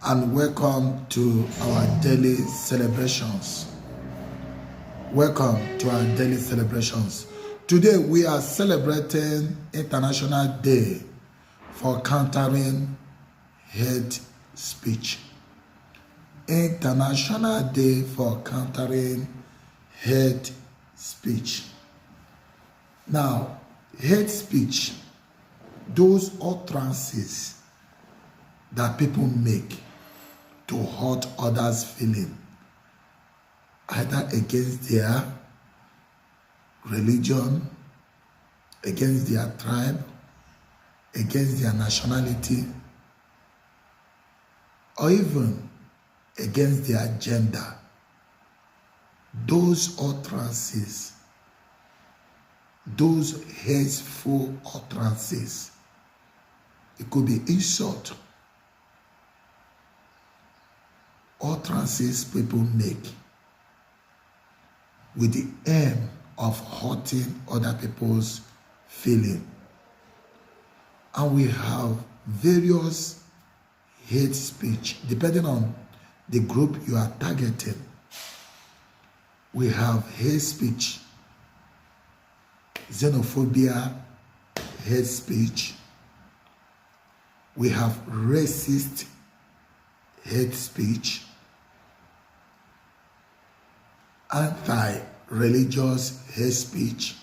and welcome to our daily celebrations. Welcome to our daily celebrations. Today we are celebrating International Day for Countering Hate Speech. International Day for Countering Hate Speech. Now, hate speech, those utterances that people make to hurt others' feeling, either against their religion, against their tribe, against their nationality, or even against their gender. Those utterances, those hateful utterances, it could be insult, utterances people make with the aim of hurting other people's feeling. And we have various hate speech depending on the group you are targeting. We have hate speech, xenophobia, hate speech. We have racist hate speech, anti-religious hate speech.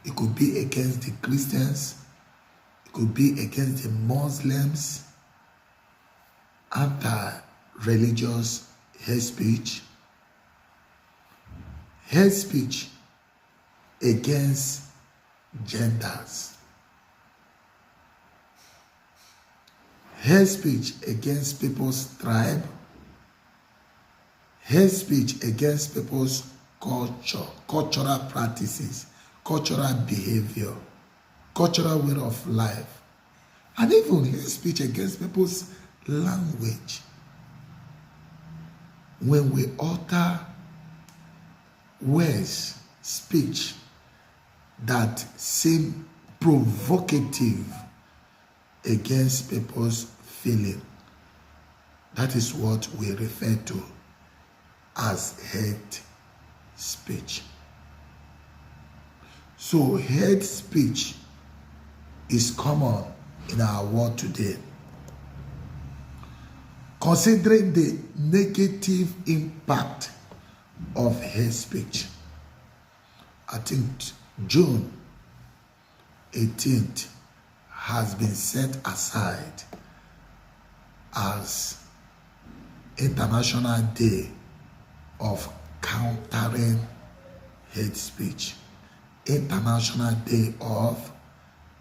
It could be against the Christians, it could be against the Muslims, anti-religious hate speech against genders, hate speech against people's tribe, hate speech against people's culture, cultural practices, cultural behavior, cultural way of life, and even hate speech against people's language. When we utter words, speech that seem provocative against people's feeling, that is what we refer to as hate speech. So hate speech is common in our world today. Considering the negative impact of hate speech, I think June 18th has been set aside as International Day of Countering Hate Speech. International Day of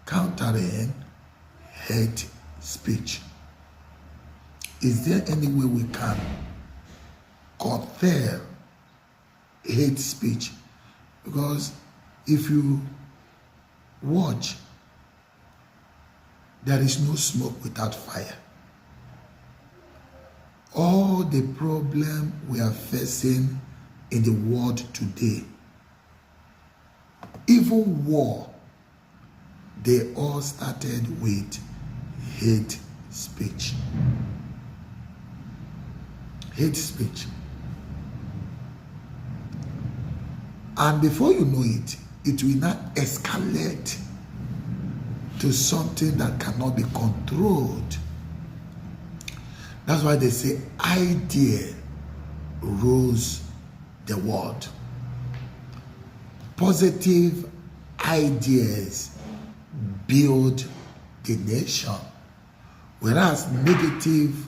Countering Hate Speech. Is there any way we can curtail hate speech? Because if you watch, there is no smoke without fire. All the problem we are facing in the world today, even war, they all started with hate speech. Hate speech. And before you know it, it will not escalate to something that cannot be controlled. That's why they say idea rules the world. Positive ideas build the nation, whereas negative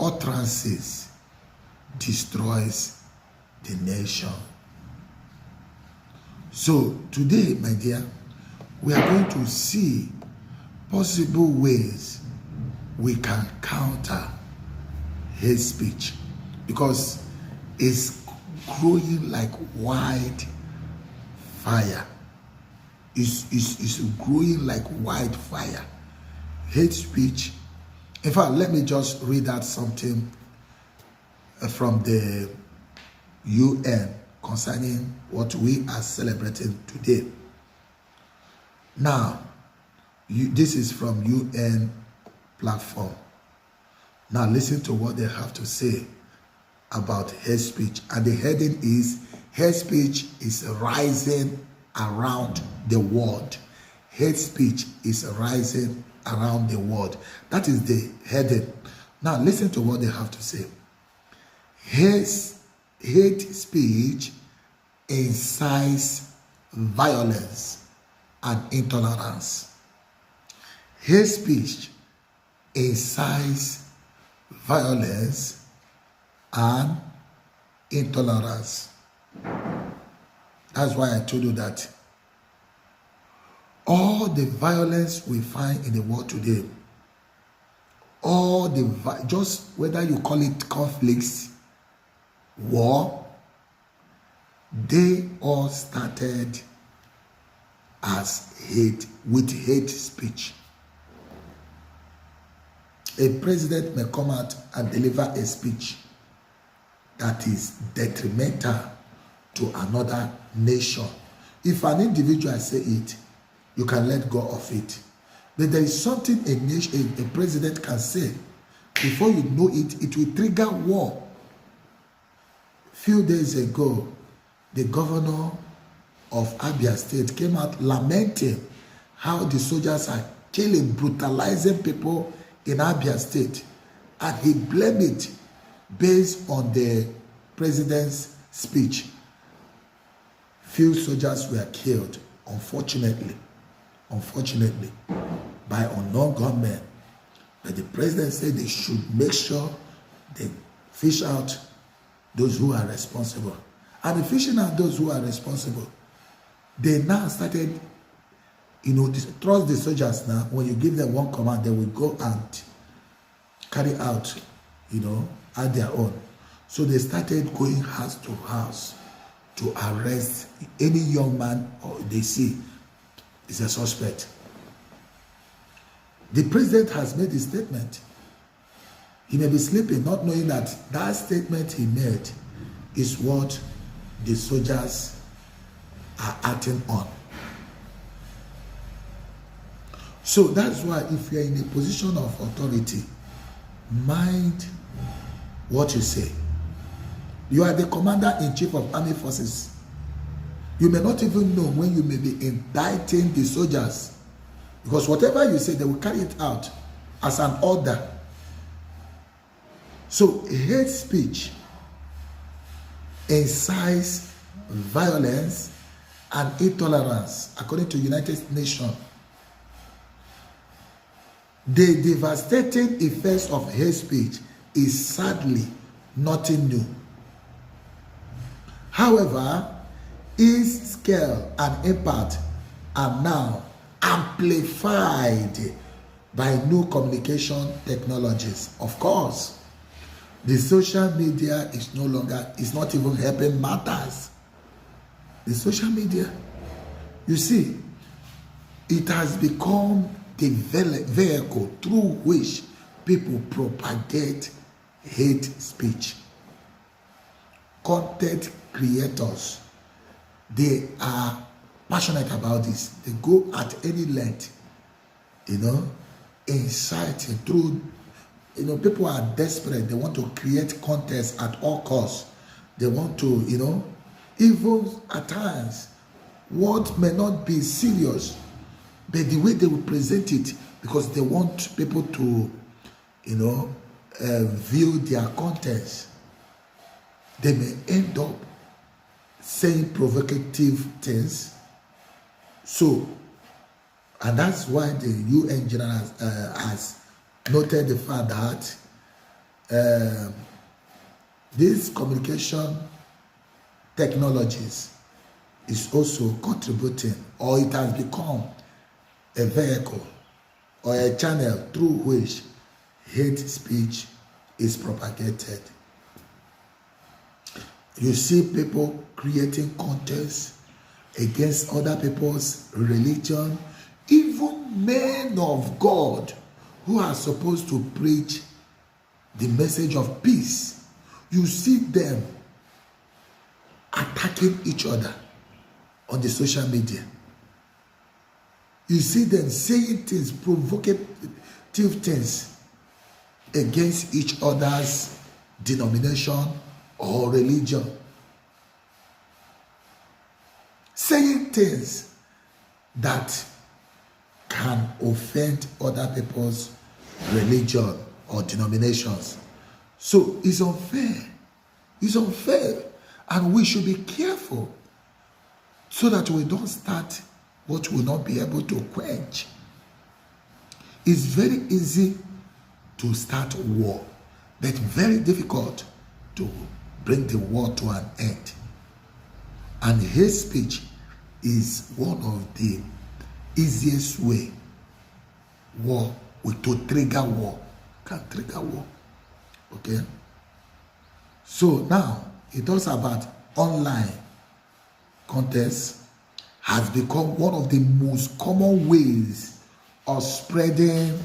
utterances destroys the nation. So today, my dear, we are going to see possible ways we can counter hate speech, because it's growing like wildfire. It's growing like wildfire. Hate speech. In fact, let me just read out something from the UN concerning what we are celebrating today. Now, this is from UN platform. Now listen to what they have to say about hate speech. And the heading is, hate speech is rising around the world. Hate speech is rising around the world. That is the heading. Now listen to what they have to say. Hate speech incites violence and intolerance. Hate speech incites violence and intolerance. That's why I told you that all the violence we find in the world today, all the just whether you call it conflicts, war, they all started as with hate speech. A president may come out and deliver a speech that is detrimental to another nation. If an individual say it, you can let go of it. But there is something a president can say, before you know it, it will trigger war. Few days ago, the governor of Abia State came out lamenting how the soldiers are killing, brutalizing people in Abia State, and he blamed it based on the president's speech. Few soldiers were killed, unfortunately, by unknown gunmen. But the president said they should make sure they fish out those who are responsible. And the fishing out those who are responsible, they now started, trust the soldiers now. When you give them one command, they will go and carry out, at their own. So they started going house to house to arrest any young man they see is a suspect. The president has made a statement. He may be sleeping, not knowing that that statement he made is what the soldiers are acting on. So that's why if you're in a position of authority, mind what you say. You are the commander-in-chief of army forces. You may not even know when you may be indicting the soldiers, because whatever you say, they will carry it out as an order. So hate speech incites violence and intolerance, according to United Nations. The devastating effects of hate speech is sadly nothing new. However, its scale and impact are now amplified by new communication technologies. Of course, the social media is not even helping matters. The social media, you see, it has become the vehicle through which people propagate hate speech. Content creators, they are passionate about this. They go at any length, inciting through, people are desperate. They want to create content at all costs. They want to, even at times, what may not be serious, but the way they will present it, because they want people to, view their contents, they may end up saying provocative things. So, and that's why the UN General has noted the fact that these communication technologies is also contributing, or it has become a vehicle or a channel through which hate speech is propagated. You see people creating contests against other people's religion, even men of God who are supposed to preach the message of peace. You see them attacking each other on the social media. You see them saying things, provocative things, against each other's denomination or religion. Saying things that can offend other people's religion or denominations. So it's unfair. It's unfair. And we should be careful so that we don't start what we will not be able to quench. It's very easy to start war, but very difficult to bring the war to an end. And hate speech is one of the easiest way to trigger war. Can trigger war. Okay? So now it talks about online contests has become one of the most common ways of spreading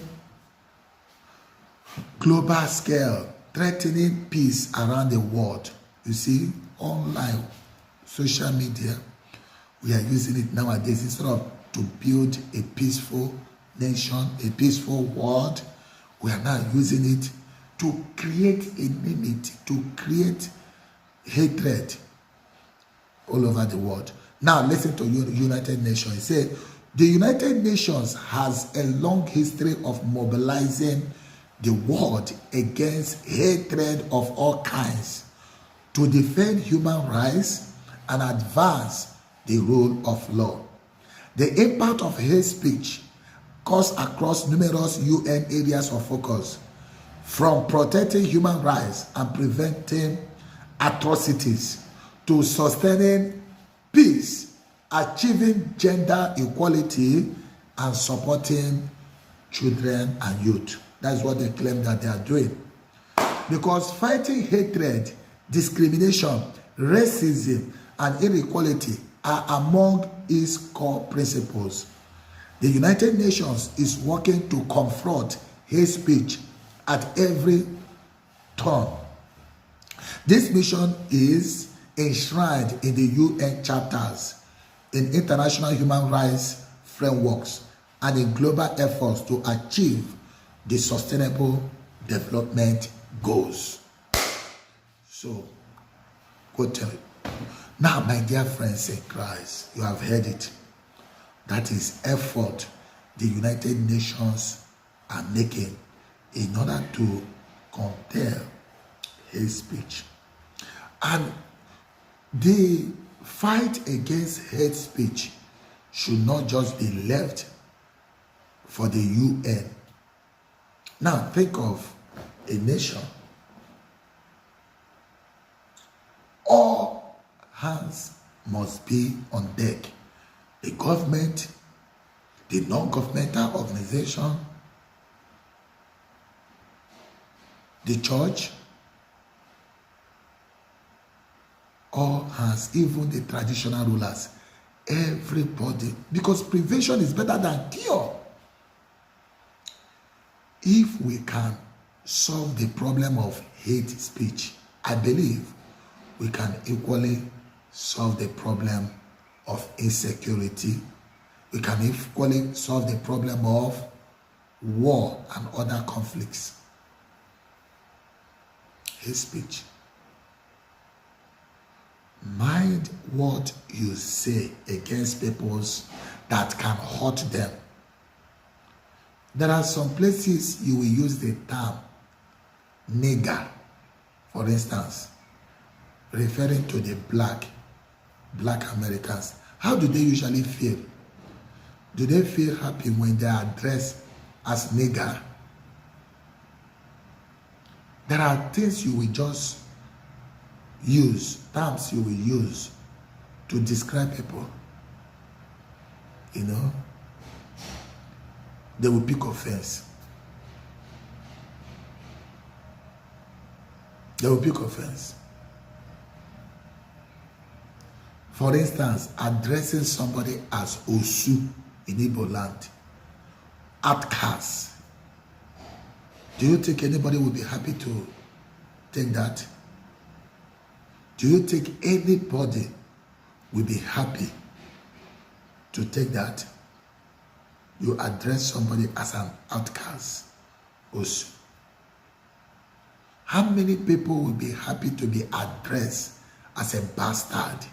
global scale, threatening peace around the world. You see, online social media, we are using it nowadays instead of to build a peaceful nation, a peaceful world. We are now using it to create enmity, to create hatred all over the world. Now listen to United Nations. It said, the United Nations has a long history of mobilizing the world against hatred of all kinds to defend human rights and advance the rule of law. The impact of hate speech cuts across numerous UN areas of focus, from protecting human rights and preventing atrocities to sustaining peace, achieving gender equality, and supporting children and youth. That's what they claim that they are doing. Because fighting hatred, discrimination, racism, and inequality are among its core principles. The United Nations is working to confront hate speech at every turn. This mission is enshrined in the UN chapters, in international human rights frameworks, and in global efforts to achieve the sustainable development goals. So, go tell it. Now, my dear friends in Christ, you have heard it. That is effort the United Nations are making in order to curtail hate speech. And the fight against hate speech should not just be left for the UN. Now think of a nation. All hands must be on deck. The government, the non-governmental organization, the church, all hands, even the traditional rulers, everybody, because prevention is better than cure. If we can solve the problem of hate speech, I believe we can equally solve the problem of insecurity. We can equally solve the problem of war and other conflicts. Hate speech. Mind what you say against peoples that can hurt them. There are some places you will use the term nigger, for instance, referring to the black Americans. How do they usually feel? Do they feel happy when they are addressed as nigger? There are things you will just use, terms you will use to describe people. You know, they will pick offense. They will pick offense. For instance, addressing somebody as Osu in Igbo land, outcast. Do you think anybody will be happy to take that? Do you think anybody will be happy to take that? You address somebody as an outcast, Osu. How many people will be happy to be addressed as a bastard?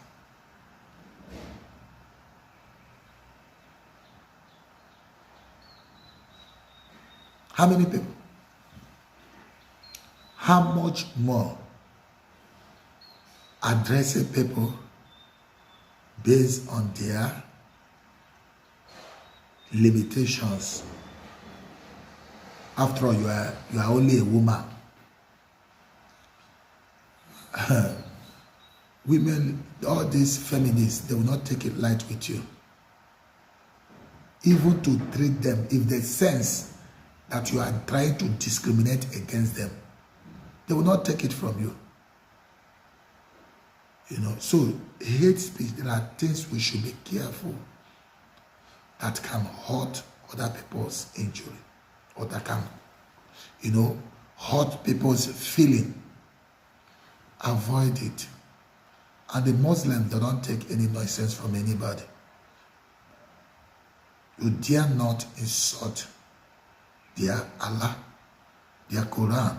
How many people? How much more addressing people based on their limitations? After all, you are only a woman. Women, all these feminists, they will not take it light with you. Even to treat them, if they sense that you are trying to discriminate against them, they will not take it from you. So hate speech, there are things we should be careful that can hurt other people's injury, or that can, hurt people's feeling. Avoid it. And the Muslims, they don't take any nonsense from anybody. You dare not insult their Allah, their Quran.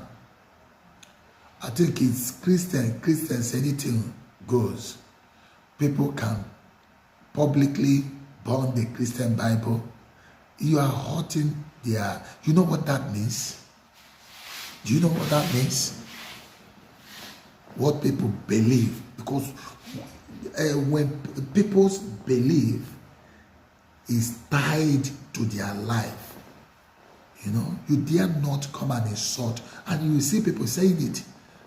I think it's Christians, anything goes. People can publicly burn the Christian Bible. You are hurting their, you know what that means? Do you know what that means? What people believe. Because when people's belief is tied to their life, you dare not come and insult. And you will see people saying it,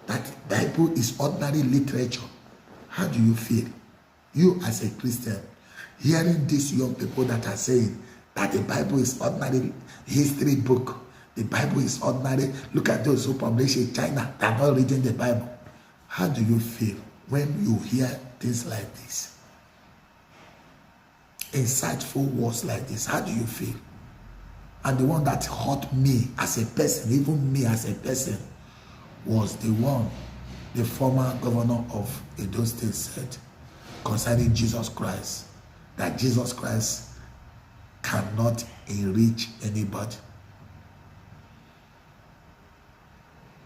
that Bible is ordinary literature. How do you feel? You as a Christian, hearing these young people that are saying that the Bible is ordinary history book, the Bible is ordinary. Look at those who publish in China, they are not reading the Bible. How do you feel when you hear things like this? Insightful words like this, how do you feel? And the one that hurt me as a person, even me as a person, was the one the former governor of Edo State said concerning Jesus Christ, that Jesus Christ cannot enrich anybody.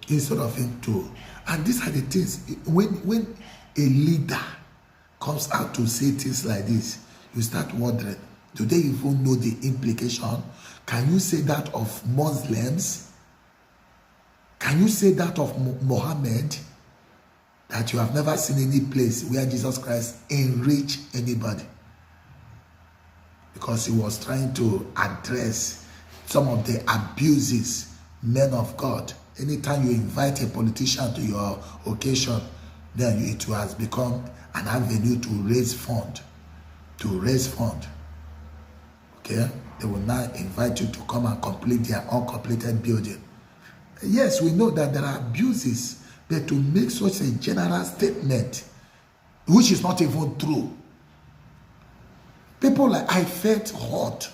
Instead of him to, and these are the things, when a leader comes out to say things like this, you start wondering, do they even know the implication? Can you say that of Muslims? Can you say that of Muhammad? That you have never seen any place where Jesus Christ enriched anybody? Because he was trying to address some of the abuses, men of God. Anytime you invite a politician to your occasion, then it has become an avenue to raise fund. Okay? They will now invite you to come and complete their uncompleted building. Yes, we know that there are abuses, but to make such a general statement, which is not even true. People like, I felt hurt.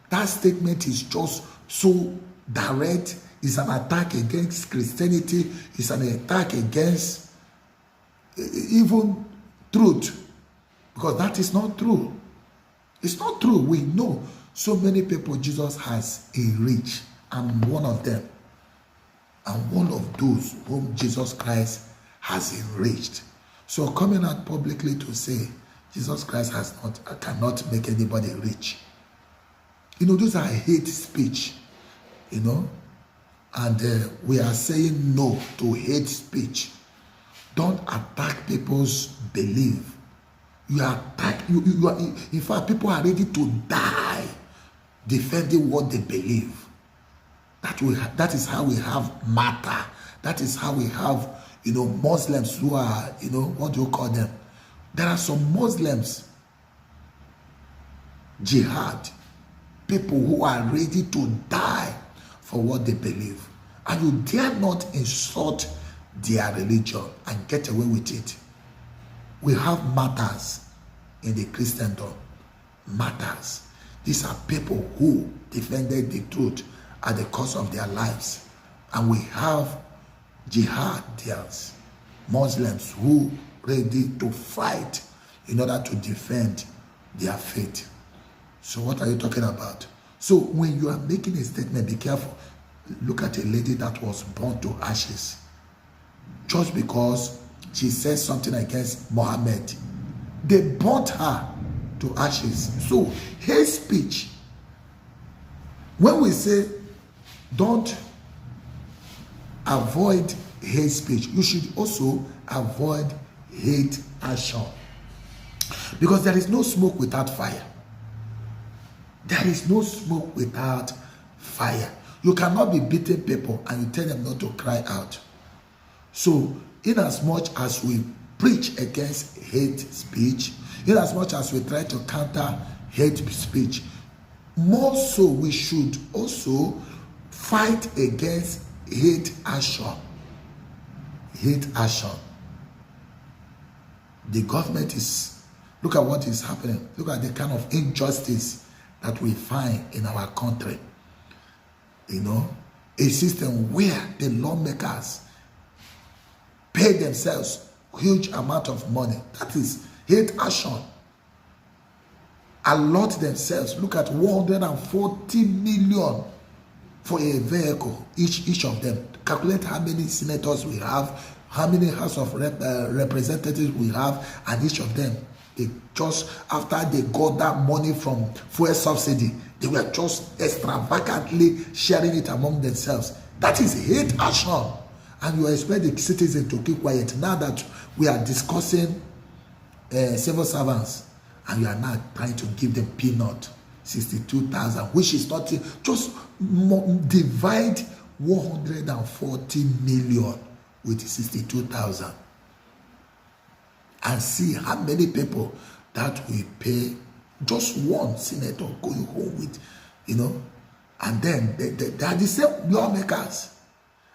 That statement is just so direct. It's an attack against Christianity. It's an attack against even truth. Because that is not true. It's not true. We know so many people Jesus has enriched. I'm one of them. I'm one of those whom Jesus Christ has enriched. So coming out publicly to say Jesus Christ cannot make anybody rich. Those are hate speech. And we are saying no to hate speech. Don't attack people's belief. You attack, you are, in fact, people are ready to die defending what they believe. That is how we have matter. That is how we have, Muslims who are, what do you call them? There are some Muslims, jihad, people who are ready to die for what they believe. And you dare not insult their religion and get away with it. We have martyrs in the Christendom. Martyrs. These are people who defended the truth at the cost of their lives. And we have jihadians, Muslims who ready to fight in order to defend their faith. So what are you talking about? So when you are making a statement, be careful. Look at a lady that was burnt to ashes. just because she said something against Mohammed. They burnt her to ashes. So hate speech, when we say don't avoid hate speech, you should also avoid hate action. Because there is no smoke without fire. There is no smoke without fire. You cannot be beating people and you tell them not to cry out. So, in as much as we preach against hate speech, in as much as we try to counter hate speech, more so we should also fight against hate action. Hate action. The government is, look at what is happening. Look at the kind of injustice that we find in our country. You know, a system where the lawmakers pay themselves huge amount of money. That is hate action. Allot themselves. Look at 140 million for a vehicle, each of them. Calculate how many senators we have, how many House of Representatives we have, and each of them, they just, after they got that money from fuel subsidy, they were just extravagantly sharing it among themselves. That is hate action. And you expect the citizens to keep quiet. Now that we are discussing civil servants, and you are now trying to give them peanut, 62,000, which is not, just divide 140 million with 62,000 and see how many people that we pay. Just one senator going home with, and then they are the same lawmakers,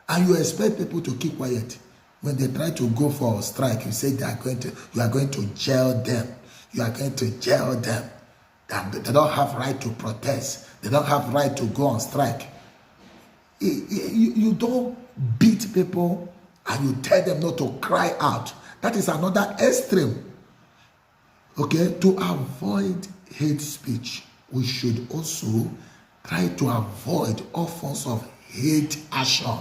and you expect people to keep quiet. When they try to go for a strike, you say you are going to jail them. You are going to jail them. They don't have right to protest. They don't have right to go on strike. You don't beat people and you tell them not to cry out. That is another extreme. Okay, to avoid hate speech, we should also try to avoid all forms of hate action.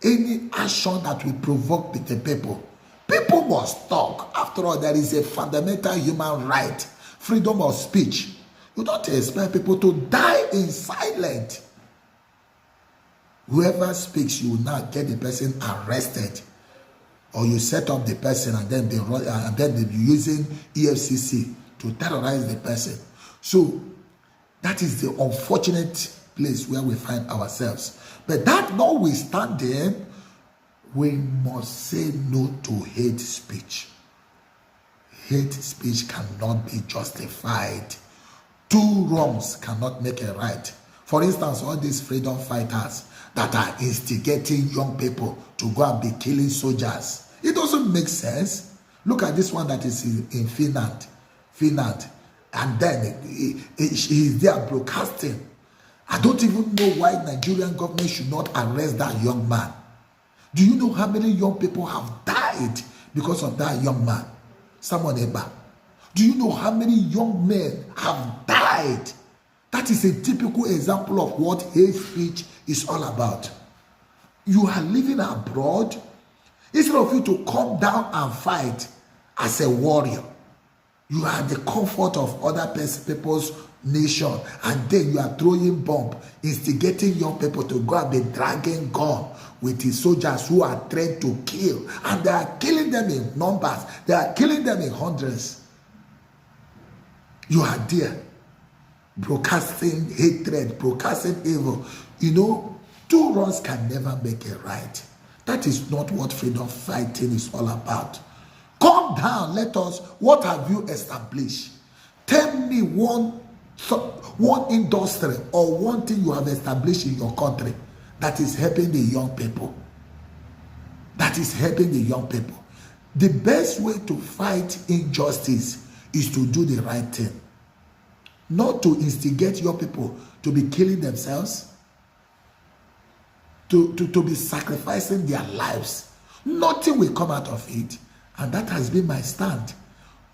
Any action that will provoke the people. People must talk. After all, there is a fundamental human right, freedom of speech. You don't expect people to die in silence. Whoever speaks, you will now get the person arrested. Or you set up the person and then they'll be using EFCC to terrorize the person. So that is the unfortunate place where we find ourselves. But that notwithstanding, we must say no to hate speech. Hate speech cannot be justified. Two wrongs cannot make a right. For instance, all these freedom fighters that are instigating young people to go and be killing soldiers. It doesn't make sense. Look at this one that is in Finland. And then he is there broadcasting. I don't even know why Nigerian government should not arrest that young man. Do you know how many young people have died because of that young man? Someone Eba. Do you know how many young men have died? That is a typical example of what hate speech is all about. You are living abroad. Instead of you to come down and fight as a warrior, you are the comfort of other people's nation, and then you are throwing bomb, instigating young people to go and be dragging gun with the soldiers who are trained to kill, and they are killing them in numbers. They are killing them in hundreds. You are there broadcasting hatred, broadcasting evil. Two wrongs can never make a right. That is not what freedom fighting is all about. Calm down. Let us. What have you established? Tell me one industry or one thing you have established in your country that is helping the young people. That is helping the young people. The best way to fight injustice is to do the right thing. Not to instigate your people to be killing themselves, to be sacrificing their lives. Nothing will come out of it. And that has been my stand.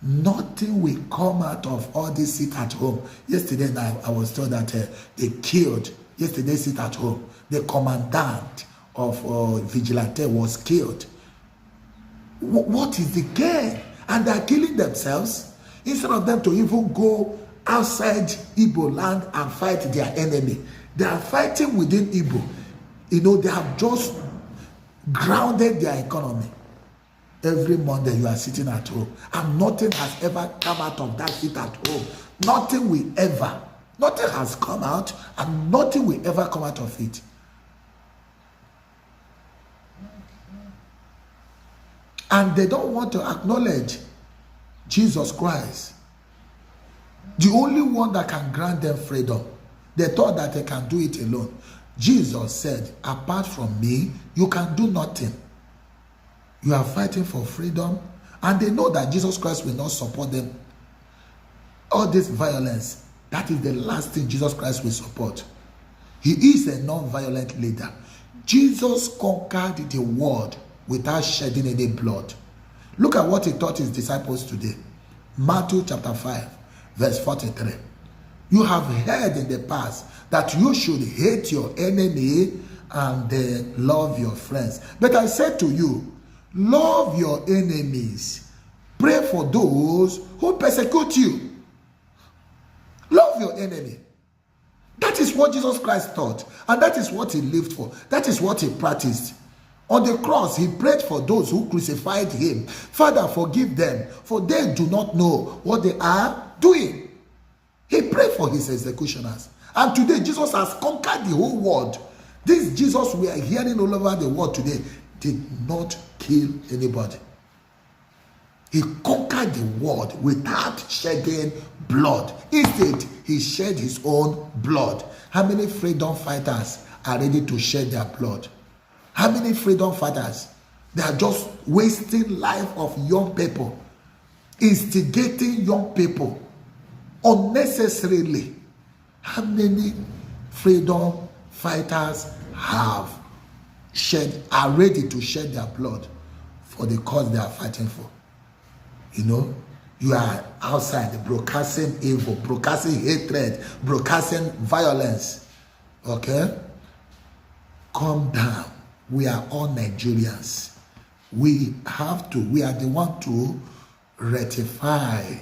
Nothing will come out of all this sit at home. Yesterday I was told that they killed, yesterday sit at home, the commandant of Vigilante was killed. What is the gain? And they are killing themselves instead of them to even go outside Igbo land and fight their enemy. They are fighting within Igbo. They have just grounded their economy. Every Monday you are sitting at home and nothing has ever come out of that seat at home. Nothing has come out and nothing will ever come out of it. And they don't want to acknowledge Jesus Christ, the only one that can grant them freedom. They thought that they can do it alone. Jesus said, apart from me, you can do nothing. You are fighting for freedom, and they know that Jesus Christ will not support them. All this violence, that is the last thing Jesus Christ will support. He is a non-violent leader. Jesus conquered the world without shedding any blood. Look at what he taught his disciples today. Matthew chapter 5, verse 43. You have heard in the past that you should hate your enemy and love your friends. But I said to you, love your enemies. Pray for those who persecute you. Love your enemy. That is what Jesus Christ taught. And that is what he lived for. That is what he practiced. On the cross, he prayed for those who crucified him. Father, forgive them, for they do not know what they are doing. He prayed for his executioners. And today, Jesus has conquered the whole world. This Jesus we are hearing all over the world today did not kill anybody. He conquered the world without shedding blood. Instead, he shed his own blood. How many freedom fighters are ready to shed their blood? How many freedom fighters? They are just wasting life of young people, instigating young people unnecessarily. How many freedom fighters are ready to shed their blood for the cause they are fighting for? You are outside broadcasting evil, broadcasting hatred, broadcasting violence. Okay? Calm down. We are all Nigerians. We are the one to rectify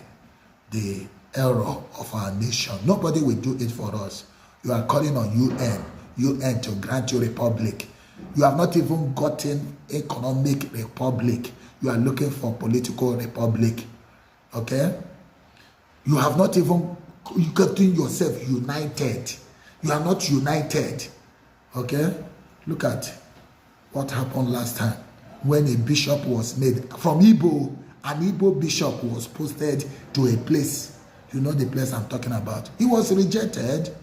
the error of our nation. Nobody will do it for us. You are calling on UN to grant you republic. You have not even gotten economic republic. You are looking for political republic. Okay? You have not even gotten yourself united. You are not united. Okay? Look at what happened last time when a bishop was made from Igbo. An Igbo bishop was posted to a place. You know the place I'm talking about. He was rejected.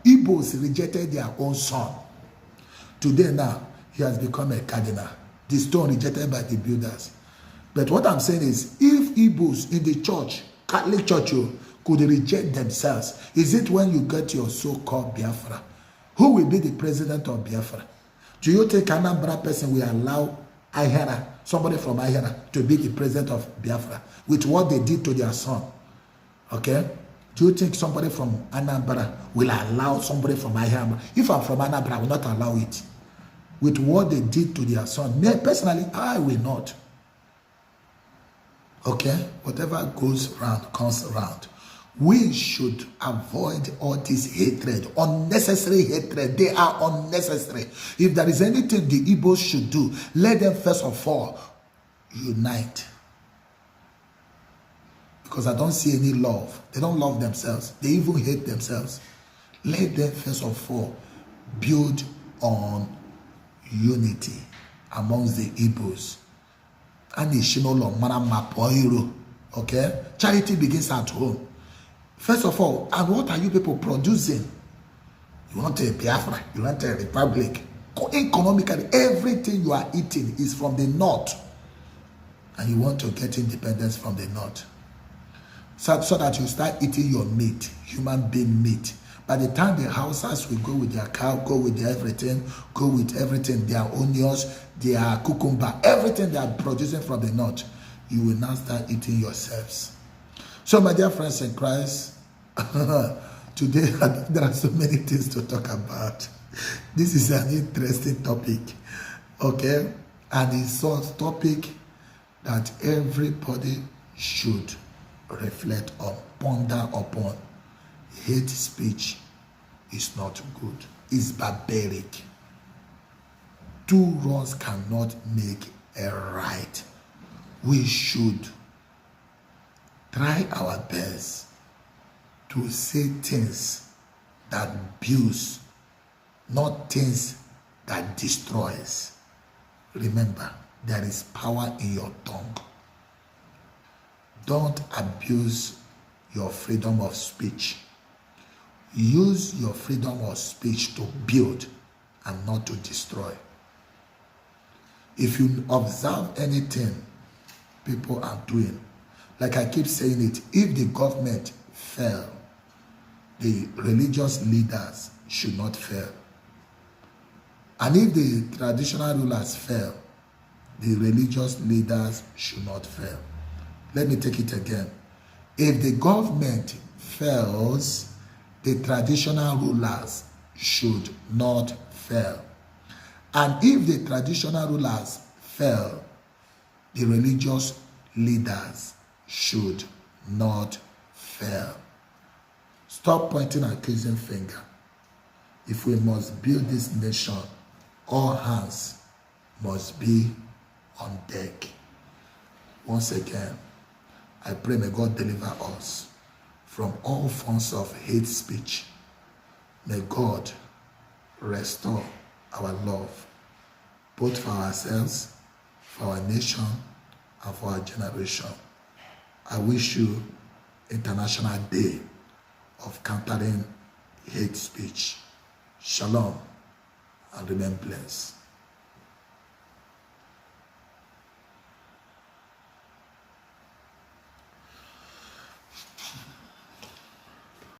Igbos rejected their own son. Today now, he has become a cardinal. The stone rejected by the builders. But what I'm saying is, if Igbos in the church, Catholic Church, could reject themselves, is it when you get your so-called Biafra? Who will be the president of Biafra? Do you think Anambra person will allow Ahera, somebody from Ahera, to be the president of Biafra with what they did to their son? Okay? Do you think somebody from Anambra will allow somebody from Ahera? If I'm from Anambra, I will not allow it. With what they did to their son. Me, personally, I will not. Okay? Whatever goes round comes around. We should avoid all this hatred, unnecessary hatred. They are unnecessary. If there is anything the Igbos should do, let them first of all unite. Because I don't see any love. They don't love themselves. They even hate themselves. Let them first of all build on unity amongst the Igbos. Okay? Charity begins at home. First of all, and what are you people producing? You want a Biafra, you want a republic. Economically, everything you are eating is from the north. And you want to get independence from the north. So that you start eating your meat, human being meat. By the time the Hausas will go with their cow, go with their everything, their onions, their cucumber, everything they are producing from the north, you will now start eating yourselves. So, my dear friends in Christ, today there are so many things to talk about. This is an interesting topic, okay? And it's a topic that everybody should reflect on, ponder upon. Hate speech is not good. It's barbaric. Two wrongs cannot make a right. We should try our best to say things that builds, not things that destroys. Remember, there is power in your tongue. Don't abuse your freedom of speech. Use your freedom of speech to build and not to destroy. If you observe anything people are doing, like I keep saying it, if the government fail, the religious leaders should not fail. And if the traditional rulers fail, the religious leaders should not fail. Let me take it again. If the government fails, the traditional rulers should not fail. And if the traditional rulers fail, the religious leaders should not fail. Stop pointing accusing finger. If we must build this nation, all hands must be on deck. Once again, I pray may God deliver us from all forms of hate speech. May God restore our love, both for ourselves, for our nation, and for our generation. I wish you International Day of Countering Hate Speech. Shalom and remain blessed.